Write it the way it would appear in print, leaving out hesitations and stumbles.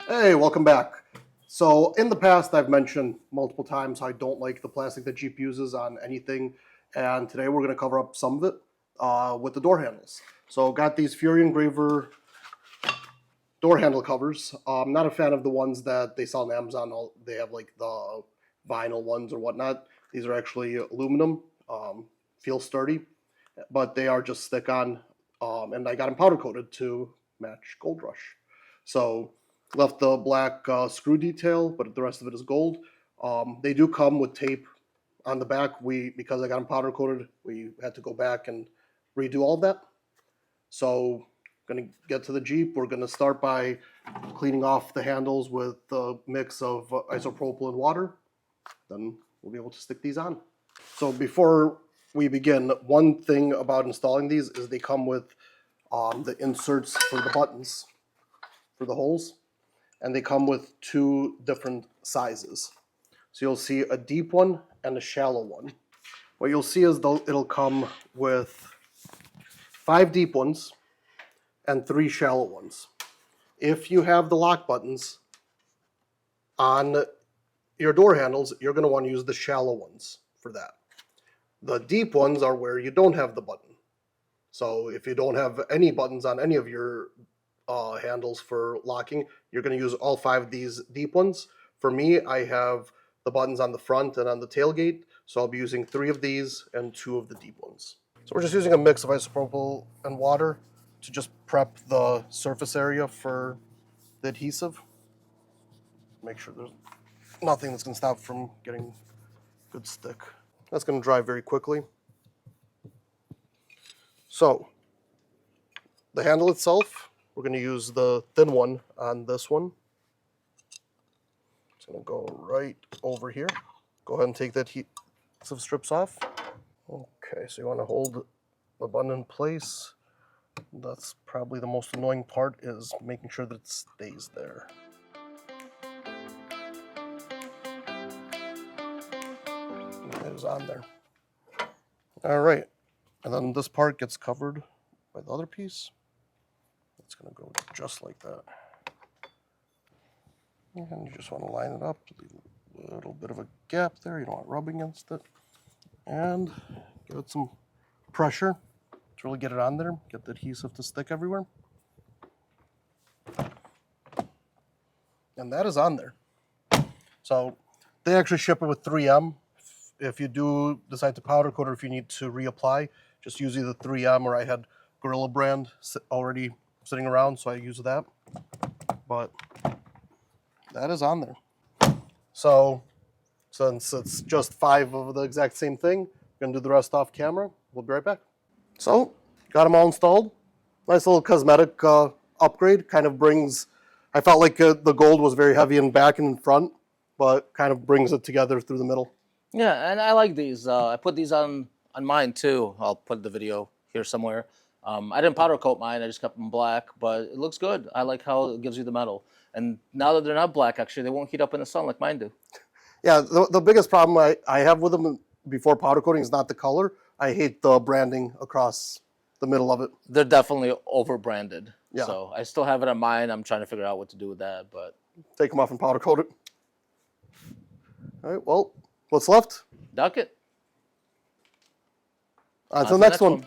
Hey, welcome back. So in the past, I've mentioned multiple times how I don't like the plastic that Jeep uses on anything, and today we're going to cover up some of it with the door handles. So got these Fury Engraver door handle covers. I'm not a fan of the ones that they sell on Amazon. They have like the vinyl ones or whatnot. These are actually aluminum, feel sturdy, but they are just stick on, and I got them powder coated to match Gold Rush. So left the black screw detail, but the rest of it is gold. They do come with tape on the back. Because I got them powder coated, we had to go back and redo all of that. So gonna get to the Jeep. We're gonna start by cleaning off the handles with a mix of isopropyl and water. Then we'll be able to stick these on. So before we begin, one thing about installing these is they come with the inserts for the buttons for the holes, and they come with two different sizes. So you'll see a deep one and a shallow one. What you'll see is it'll come with 5 deep ones and 3 shallow ones. If you have the lock buttons on your door handles, you're going to want to use the shallow ones for that. The deep ones are where you don't have the button. So if you don't have any buttons on any of your handles for locking, you're going to use all 5 of these deep ones. For me, I have the buttons on the front and on the tailgate, so I'll be using 3 of these and 2 of the deep ones. So we're just using a mix of isopropyl and water to just prep the surface area for the adhesive. Make sure there's nothing that's going to stop from getting good stick. That's going to dry very quickly. So the handle itself, we're going to use the thin one on this one. It's going to go right over here. Go ahead and take that adhesive strips off. Okay, so you want to hold the button in place. That's probably the most annoying part, is making sure that it stays there. It is on there. All right, and then this part gets covered by the other piece. It's going to go just like that. And you just want to line it up, leave a little bit of a gap there. You don't want it rubbing against it. And give it some pressure to really get it on there, get the adhesive to stick everywhere. And that is on there. So they actually ship it with 3M. If you do decide to powder coat, or if you need to reapply, just use either 3M, or I had Gorilla brand already sitting around, so I use that. But that is on there. So since it's just 5 of the exact same thing, we're gonna do the rest off camera. We'll be right back. So got them all installed. Nice little cosmetic upgrade. Kind of brings, I felt like the gold was very heavy in back and in front, but kind of brings it together through the middle. Yeah, and I like these. I put these on mine too. I'll put the video here somewhere. I didn't powder coat mine. I just kept them black, but it looks good. I like how it gives you the metal. And now that they're not black, actually, they won't heat up in the sun like mine do. Yeah, the biggest problem I have with them before powder coating is not the color. I hate the branding across the middle of it. They're definitely over branded. Yeah. So I still have it on mine. I'm trying to figure out what to do with that, but Take them off and powder coat it. All right, well, what's left? duck it. On to the next one.